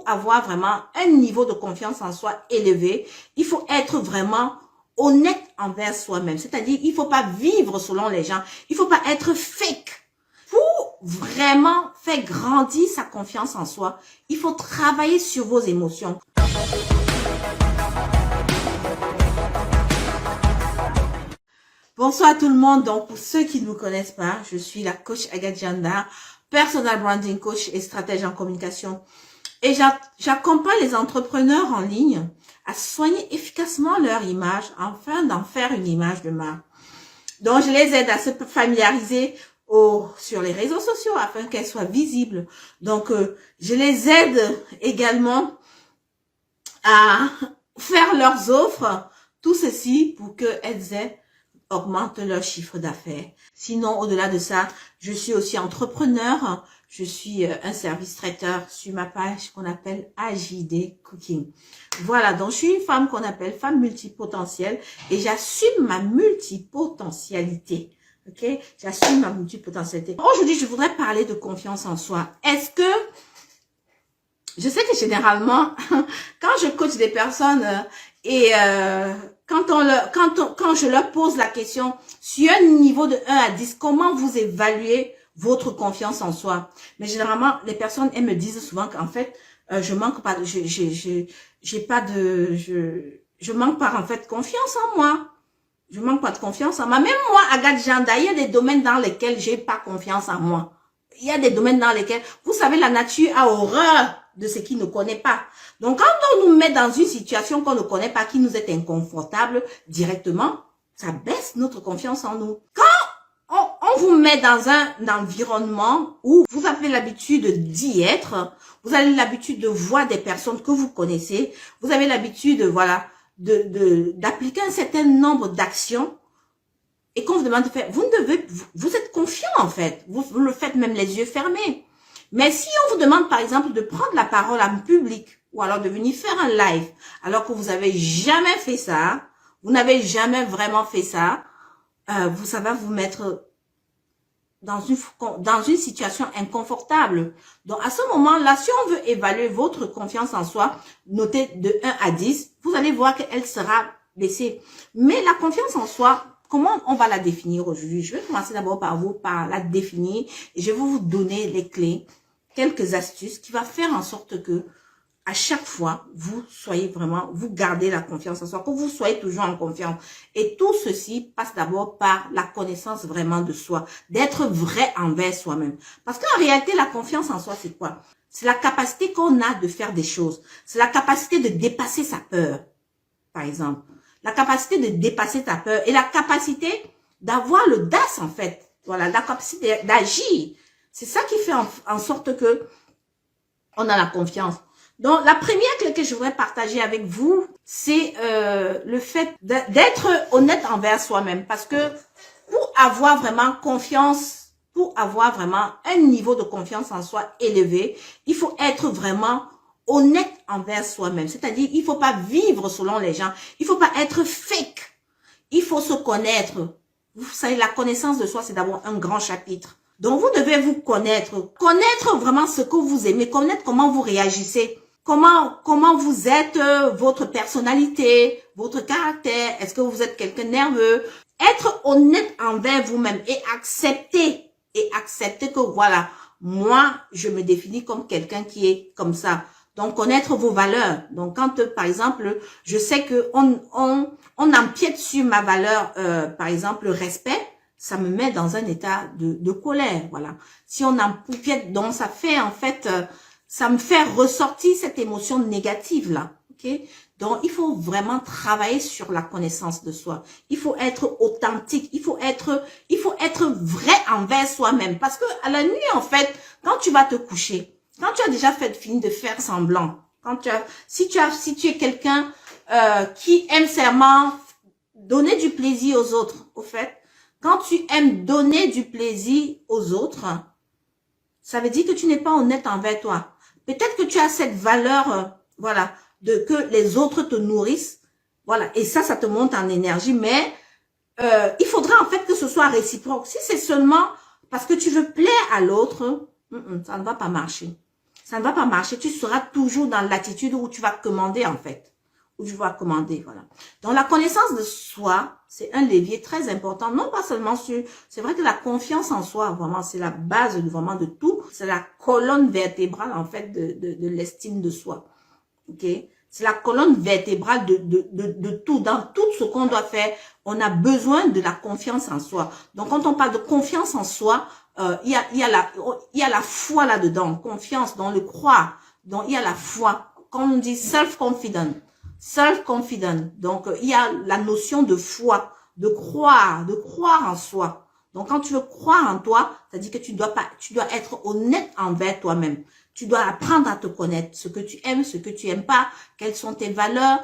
avoir vraiment un niveau de confiance en soi élevé, il faut être vraiment honnête envers soi-même. C'est-à-dire, il faut pas vivre selon les gens. Il faut pas être fake. Pour vraiment faire grandir sa confiance en soi, il faut travailler sur vos émotions. Bonsoir tout le monde. Donc, pour ceux qui ne me connaissent pas, je suis la coach Agathe Janda, personal branding coach et stratège en communication. Et j'accompagne les entrepreneurs en ligne à soigner efficacement leur image afin d'en faire une image de marque. Donc, je les aide à se familiariser sur les réseaux sociaux afin qu'elles soient visibles. Donc, je les aide également à faire leurs offres, tout ceci pour qu'elles augmentent leur chiffre d'affaires. Sinon, au-delà de ça, je suis aussi entrepreneur. Je suis un service traiteur sur ma page qu'on appelle AJD Cooking. Voilà, donc je suis une femme qu'on appelle femme multipotentielle et j'assume ma multipotentialité. Ok, j'assume ma multipotentialité. Aujourd'hui, je voudrais parler de confiance en soi. Est-ce que je sais que généralement, quand je coach des personnes quand je leur pose la question sur un niveau de 1 à 10, comment vous évaluez votre confiance en soi? Mais généralement, les personnes, elles me disent souvent qu'en fait, je manque pas, je manque pas en fait confiance en moi. Je manque pas de confiance en moi. Même moi, Agathe Janda, il y a des domaines dans lesquels j'ai pas confiance en moi. Il y a des domaines dans lesquels, vous savez, la nature a horreur de ce qu'il ne connaît pas. Donc, quand on nous met dans une situation qu'on ne connaît pas, qui nous est inconfortable directement, ça baisse notre confiance en nous. Quand on vous met dans un environnement où vous avez l'habitude d'y être, vous avez l'habitude de voir des personnes que vous connaissez, vous avez l'habitude, voilà, d'appliquer un certain nombre d'actions, et qu'on vous demande de faire, vous êtes confiant en fait, vous le faites même les yeux fermés. Mais si on vous demande par exemple de prendre la parole en public, ou alors de venir faire un live, alors que vous avez jamais fait ça, vous n'avez jamais vraiment fait ça, ça va vous mettre dans une situation inconfortable. Donc à ce moment-là, si on veut évaluer votre confiance en soi, notez de 1 à 10, vous allez voir qu'elle sera baissée. Mais la confiance en soi, comment on va la définir aujourd'hui? Je vais commencer d'abord par la définir et je vais vous donner les clés, quelques astuces qui va faire en sorte que à chaque fois, vous soyez vraiment, vous gardez la confiance en soi, que vous soyez toujours en confiance. Et tout ceci passe d'abord par la connaissance vraiment de soi, d'être vrai envers soi-même. Parce qu'en réalité, la confiance en soi, c'est quoi? C'est la capacité qu'on a de faire des choses. C'est la capacité de dépasser sa peur, par exemple. La capacité de dépasser ta peur et la capacité d'avoir le DAS, en fait. Voilà, la capacité d'agir. C'est ça qui fait en sorte que on a la confiance. Donc, la première clé que je voudrais partager avec vous, c'est le fait d'être honnête envers soi-même. Parce que pour avoir vraiment confiance, pour avoir vraiment un niveau de confiance en soi élevé, il faut être vraiment honnête envers soi-même. C'est-à-dire, il faut pas vivre selon les gens. Il faut pas être fake. Il faut se connaître. Vous savez, la connaissance de soi, c'est d'abord un grand chapitre. Donc, vous devez vous connaître. Connaître vraiment ce que vous aimez. Connaître comment vous réagissez. Comment vous êtes, votre personnalité, votre caractère. Est-ce que vous êtes quelqu'un de nerveux? Être honnête envers vous-même et accepter que voilà, moi, je me définis comme quelqu'un qui est comme ça. Donc, connaître vos valeurs. Donc, quand, par exemple, je sais que on empiète sur ma valeur, par exemple, le respect, ça me met dans un état de colère, voilà. Si on empiète, donc ça fait, en fait, ça me fait ressortir cette émotion négative-là, ok? Donc, il faut vraiment travailler sur la connaissance de soi. Il faut être authentique. Il faut être vrai envers soi-même. Parce que à la nuit, en fait, quand tu vas te coucher, quand tu as déjà fini de faire semblant, si tu es quelqu'un qui aime seulement donner du plaisir aux autres, au fait, quand tu aimes donner du plaisir aux autres, ça veut dire que tu n'es pas honnête envers toi. Peut-être que tu as cette valeur, voilà, que les autres te nourrissent, voilà, et ça te monte en énergie, mais il faudra en fait que ce soit réciproque. Si c'est seulement parce que tu veux plaire à l'autre, ça ne va pas marcher. Ça ne va pas marcher. Tu seras toujours dans l'attitude où tu vas commander, en fait. Où tu vas commander, voilà. Donc, la connaissance de soi, c'est un levier très important. Non pas seulement sur... C'est vrai que la confiance en soi, vraiment, c'est la base vraiment de tout. C'est la colonne vertébrale, en fait, de l'estime de soi. OK? C'est la colonne vertébrale de tout. Dans tout ce qu'on doit faire, on a besoin de la confiance en soi. Donc, quand on parle de confiance en soi, il y a la foi là-dedans. Confiance, dans le croire. Donc, il y a la foi. Quand on dit self-confident. Self-confident. Donc, il y a la notion de foi, de croire en soi. Donc, quand tu veux croire en toi, ça dit que tu dois être honnête envers toi-même. Tu dois apprendre à te connaître, ce que tu aimes, ce que tu aimes pas, quelles sont tes valeurs,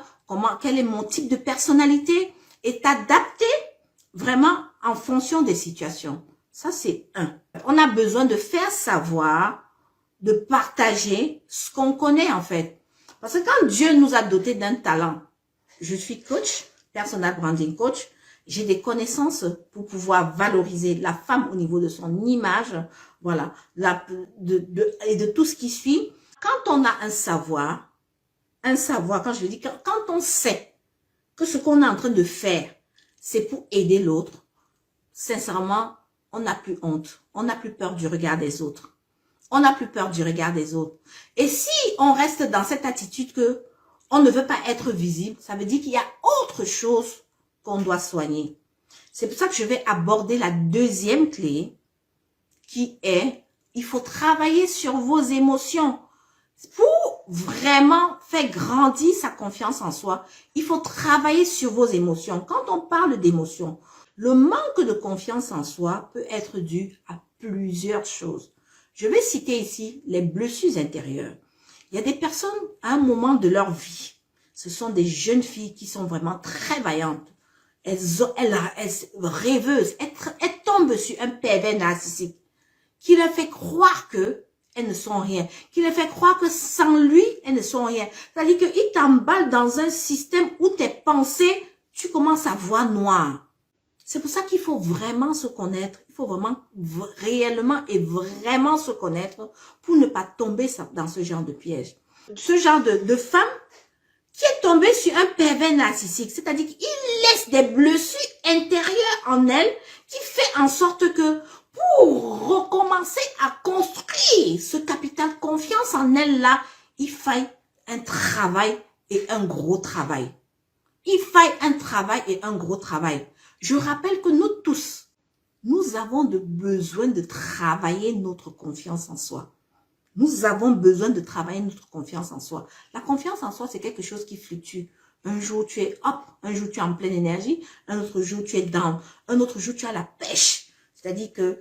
quel est mon type de personnalité, et t'adapter vraiment en fonction des situations. Ça, c'est un. On a besoin de faire savoir, de partager ce qu'on connaît en fait. Parce que quand Dieu nous a dotés d'un talent, je suis coach, personal branding coach, j'ai des connaissances pour pouvoir valoriser la femme au niveau de son image, voilà, et de tout ce qui suit. Quand on a un savoir, quand je dis, quand on sait que ce qu'on est en train de faire, c'est pour aider l'autre, sincèrement, on n'a plus honte, on n'a plus peur du regard des autres. On n'a plus peur du regard des autres. Et si on reste dans cette attitude que on ne veut pas être visible, ça veut dire qu'il y a autre chose qu'on doit soigner. C'est pour ça que je vais aborder la deuxième clé qui est, il faut travailler sur vos émotions. Pour vraiment faire grandir sa confiance en soi, il faut travailler sur vos émotions. Quand on parle d'émotions, le manque de confiance en soi peut être dû à plusieurs choses. Je vais citer ici les blessures intérieures. Il y a des personnes, à un moment de leur vie, ce sont des jeunes filles qui sont vraiment très vaillantes. Elles rêveuses, elles tombent sur un pervers narcissique qui leur fait croire que elles ne sont rien, qui leur fait croire que sans lui, elles ne sont rien. C'est-à-dire qu'il t'emballe dans un système où tes pensées, tu commences à voir noir. C'est pour ça qu'il faut vraiment se connaître. Il faut vraiment, réellement et vraiment se connaître pour ne pas tomber dans ce genre de piège. Ce genre de femme qui est tombée sur un pervers narcissique, c'est-à-dire qu'il laisse des blessures intérieures en elle qui fait en sorte que pour recommencer à construire ce capital confiance en elle-là, il faille un travail et un gros travail. Il faille un travail et un gros travail. Je rappelle que nous tous, nous avons besoin de travailler notre confiance en soi. Nous avons besoin de travailler notre confiance en soi. La confiance en soi, c'est quelque chose qui fluctue. Un jour, tu es up, un jour, tu es en pleine énergie, un autre jour, tu es down, un autre jour, tu as la pêche. C'est-à-dire que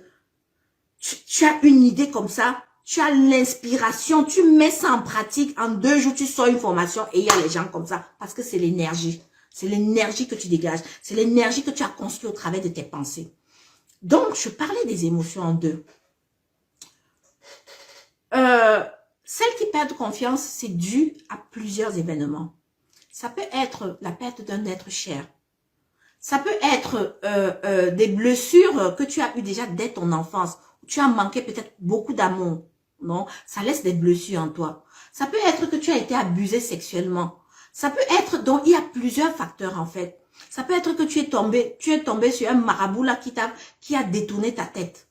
tu as une idée comme ça, tu as l'inspiration, tu mets ça en pratique, en 2 jours, tu sors une formation et il y a les gens comme ça, parce que c'est l'énergie. C'est l'énergie que tu dégages. C'est l'énergie que tu as construite au travers de tes pensées. Donc, je parlais des émotions en 2. Celles qui perdent confiance, c'est dû à plusieurs événements. Ça peut être la perte d'un être cher. Ça peut être des blessures que tu as eues déjà dès ton enfance. Tu as manqué peut-être beaucoup d'amour. Non, ça laisse des blessures en toi. Ça peut être que tu as été abusé sexuellement. Ça peut être, donc il y a plusieurs facteurs en fait. Ça peut être que tu es tombé sur un marabout là qui a détourné ta tête.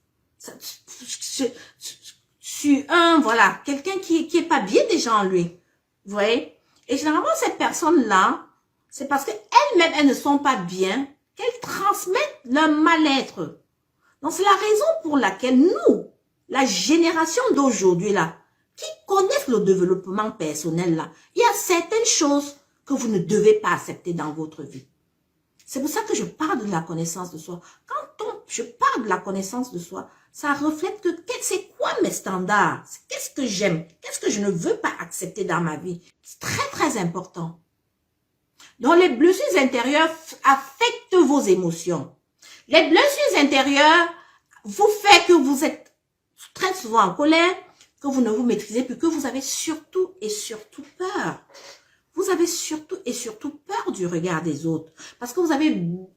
Sur voilà, quelqu'un qui est pas bien déjà en lui. Vous voyez? Et généralement, ces personnes-là, c'est parce qu'elles-mêmes, elles ne sont pas bien, qu'elles transmettent leur mal-être. Donc, c'est la raison pour laquelle nous, la génération d'aujourd'hui là, qui connaissent le développement personnel là, il y a certaines choses que vous ne devez pas accepter dans votre vie. C'est pour ça que je parle de la connaissance de soi. Quand je parle de la connaissance de soi, ça reflète que c'est quoi mes standards? Qu'est-ce que j'aime? Qu'est-ce que je ne veux pas accepter dans ma vie? C'est très, très important. Donc, les blessures intérieures affectent vos émotions. Les blessures intérieures vous font que vous êtes très souvent en colère, que vous ne vous maîtrisez plus, que vous avez surtout et surtout peur. Vous avez surtout et surtout peur du regard des autres. Parce que vous avez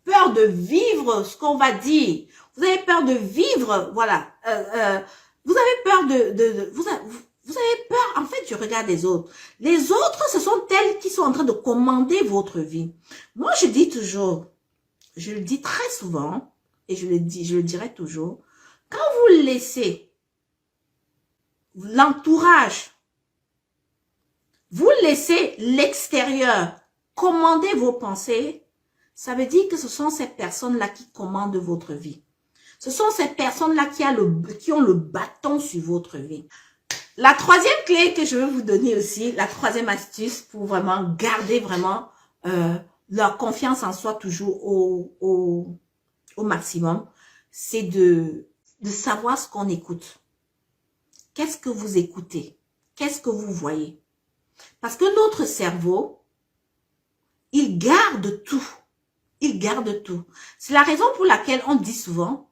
peur de vivre ce qu'on va dire. Vous avez peur de vivre, voilà. Vous avez peur Vous avez peur. En fait, je regarde les autres. Les autres, ce sont elles qui sont en train de commander votre vie. Moi, je dis toujours, je le dis très souvent, et je le dirai toujours, quand vous laissez l'entourage, vous laissez l'extérieur commander vos pensées, ça veut dire que ce sont ces personnes-là qui commandent votre vie. Ce sont ces personnes-là qui ont le bâton sur votre vie. La troisième clé que je veux vous donner aussi, la troisième astuce pour vraiment garder vraiment leur confiance en soi toujours au maximum, c'est de savoir ce qu'on écoute. Qu'est-ce que vous écoutez? Qu'est-ce que vous voyez? Parce que notre cerveau, il garde tout. Il garde tout. C'est la raison pour laquelle on dit souvent,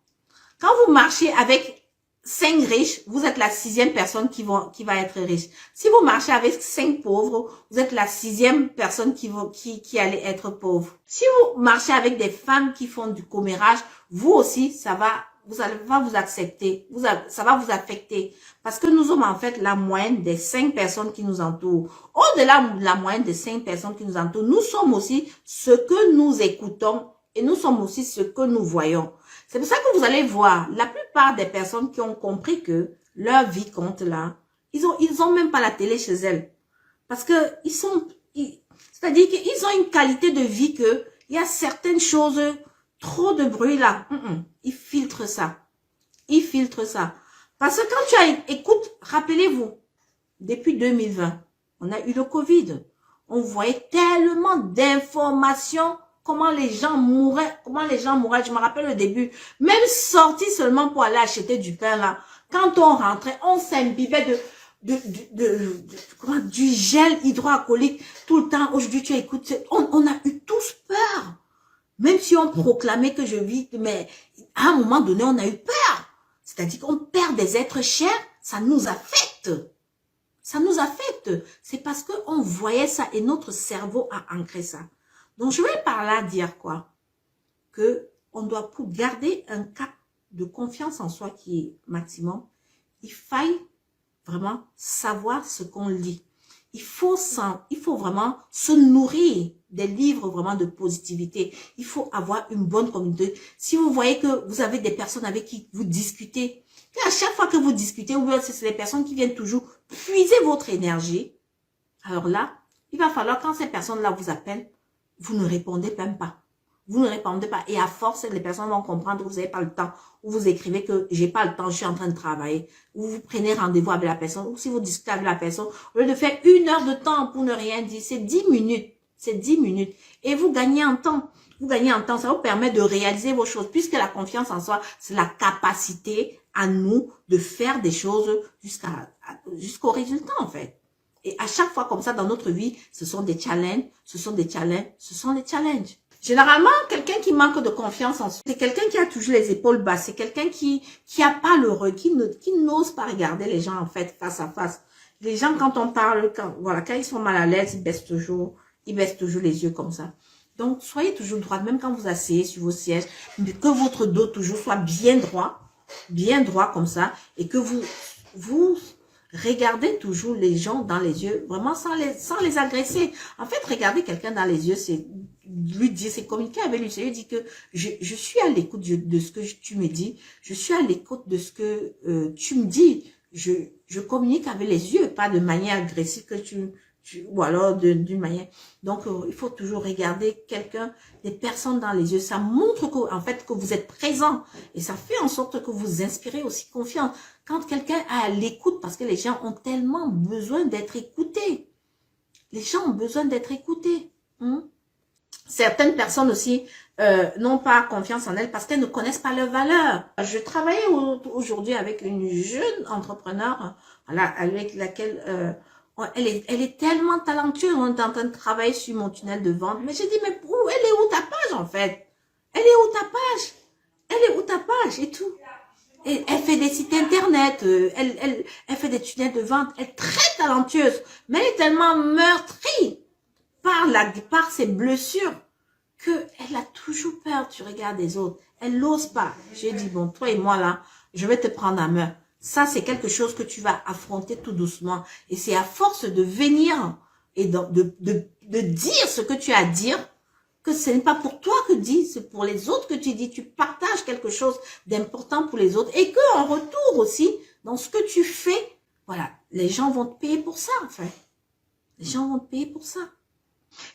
quand vous marchez avec 5 riches, vous êtes la 6e personne qui va être riche. Si vous marchez avec 5 pauvres, vous êtes la 6e personne qui allait être pauvre. Si vous marchez avec des femmes qui font du commérage, vous aussi, ça va vous accepter, ça va vous affecter. Parce que nous sommes en fait la moyenne des 5 personnes qui nous entourent. Au-delà de la moyenne des 5 personnes qui nous entourent, nous sommes aussi ce que nous écoutons et nous sommes aussi ce que nous voyons. C'est pour ça que vous allez voir, la plupart des personnes qui ont compris que leur vie compte là, ils ont même pas la télé chez elles. Parce que c'est-à-dire qu'ils ont une qualité de vie que, il y a certaines choses, trop de bruit là, ils filtrent ça. Ils filtrent ça. Parce que quand écoute, rappelez-vous, depuis 2020, on a eu le Covid. On voyait tellement d'informations. Comment les gens mouraient. Je me rappelle le début. Même sorti seulement pour aller acheter du pain là. Quand on rentrait, on s'imbibait du gel hydroalcoolique tout le temps. Aujourd'hui, tu écoutes, on a eu tous peur. Même si on proclamait que je vis, mais à un moment donné, on a eu peur. C'est-à-dire qu'on perd des êtres chers, ça nous affecte. Ça nous affecte. C'est parce qu'on voyait ça et notre cerveau a ancré ça. Donc, je vais par là dire quoi? Que on doit, pour garder un cap de confiance en soi qui est maximum, il faille vraiment savoir ce qu'on lit. Il faut vraiment se nourrir des livres vraiment de positivité. Il faut avoir une bonne communauté. Si vous voyez que vous avez des personnes avec qui vous discutez, et à chaque fois que vous discutez, ou bien c'est les personnes qui viennent toujours puiser votre énergie, alors là, il va falloir quand ces personnes-là vous appellent, vous ne répondez même pas. Vous ne répondez pas. Et à force, les personnes vont comprendre que vous n'avez pas le temps. Ou vous écrivez que j'ai pas le temps, je suis en train de travailler. Ou vous prenez rendez-vous avec la personne. Ou si vous discutez avec la personne, au lieu de faire 1 heure de temps pour ne rien dire, c'est 10 minutes. C'est 10 minutes. Et vous gagnez en temps. Vous gagnez en temps. Ça vous permet de réaliser vos choses. Puisque la confiance en soi, c'est la capacité à nous de faire des choses jusqu'au résultat, en fait. Et à chaque fois comme ça dans notre vie, ce sont des challenges, ce sont des challenges, ce sont des challenges. Généralement, quelqu'un qui manque de confiance en soi, c'est quelqu'un qui a toujours les épaules basses, c'est quelqu'un qui a pas le recul, qui n'ose pas regarder les gens en fait face à face. Les gens quand on parle, quand ils sont mal à l'aise, ils baissent toujours les yeux comme ça. Donc, soyez toujours droit, même quand vous asseyez sur vos sièges, que votre dos toujours soit bien droit comme ça, et que vous regardez toujours les gens dans les yeux, vraiment sans les agresser. En fait, regarder quelqu'un dans les yeux, c'est lui dire, c'est communiquer avec lui. C'est lui dire que je suis à l'écoute de ce que tu me dis. Je suis à l'écoute de ce que tu me dis. Je communique avec les yeux, pas de manière agressive que ou alors d'une manière. Donc, il faut toujours regarder quelqu'un, des personnes dans les yeux. Ça montre que, en fait, que vous êtes présent. Et ça fait en sorte que vous inspirez aussi confiance. Quand quelqu'un est à l'écoute, parce que les gens ont tellement besoin d'être écoutés. Les gens ont besoin d'être écoutés. Certaines personnes aussi n'ont pas confiance en elles parce qu'elles ne connaissent pas leurs valeurs. Je travaillais aujourd'hui avec une jeune entrepreneur avec laquelle elle est tellement talentueuse. On est en train de travailler sur mon tunnel de vente. Mais j'ai dit, mais elle est où ta page en fait? Elle est où ta page? Elle est où ta page et tout? Et elle fait des sites internet, elle fait des tunnels de vente. Elle est très talentueuse, mais elle est tellement meurtrie par ses blessures qu'elle a toujours peur du regard des autres. Elle n'ose pas. J'ai dit, bon, toi et moi là, je vais te prendre à main. Ça, c'est quelque chose que tu vas affronter tout doucement. Et c'est à force de venir et de dire ce que tu as à dire, que ce n'est pas pour toi que dis, c'est pour les autres que tu dis. Tu partages quelque chose d'important pour les autres. Et qu'en retour aussi, dans ce que tu fais, voilà, les gens vont te payer pour ça, en fait. Les gens vont te payer pour ça.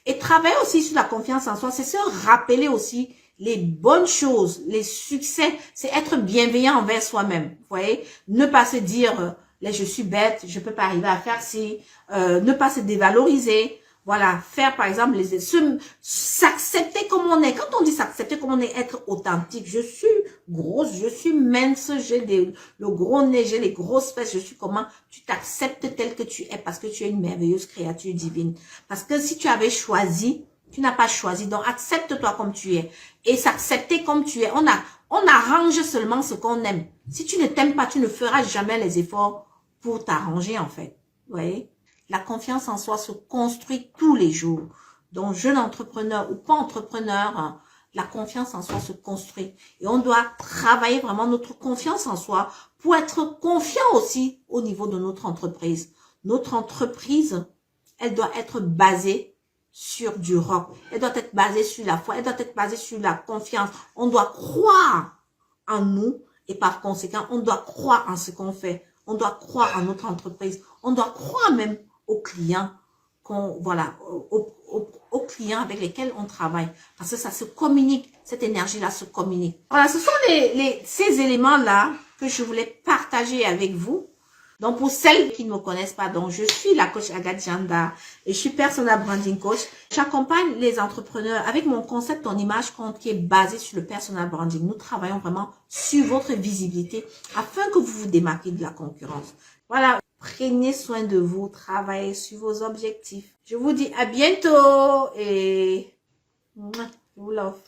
Et travailler aussi sur la confiance en soi, c'est se rappeler aussi les bonnes choses, les succès, c'est être bienveillant envers soi-même. Vous voyez, ne pas se dire, là, je suis bête, je peux pas arriver à faire ci, ne pas se dévaloriser. Voilà, faire par exemple, s'accepter comme on est. Quand on dit s'accepter comme on est, être authentique. Je suis grosse, je suis mince, j'ai le gros nez, j'ai les grosses fesses, je suis comment? Tu t'acceptes tel que tu es parce que tu es une merveilleuse créature divine. Parce que si tu avais choisi, tu n'as pas choisi. Donc, accepte-toi comme tu es. Et s'accepter comme tu es. On arrange seulement ce qu'on aime. Si tu ne t'aimes pas, tu ne feras jamais les efforts pour t'arranger en fait. Vous voyez? La confiance en soi se construit tous les jours. Donc, jeune entrepreneur ou pas entrepreneur, hein, la confiance en soi se construit. Et on doit travailler vraiment notre confiance en soi pour être confiant aussi au niveau de notre entreprise. Notre entreprise, elle doit être basée sur du rock. Elle doit être basée sur la foi. Elle doit être basée sur la confiance. On doit croire en nous et par conséquent, on doit croire en ce qu'on fait. On doit croire en notre entreprise. On doit croire même aux clients voilà, aux clients avec lesquels on travaille. Parce que ça se communique, cette énergie-là se communique. Voilà, ce sont ces éléments-là que je voulais partager avec vous. Donc, pour celles qui ne me connaissent pas, donc je suis la coach Agathe Janda et je suis personal branding coach. J'accompagne les entrepreneurs avec mon concept Ton image compte qui est basé sur le personal branding. Nous travaillons vraiment sur votre visibilité afin que vous vous démarquiez de la concurrence. Voilà, prenez soin de vous, travaillez sur vos objectifs. Je vous dis à bientôt et je vous love.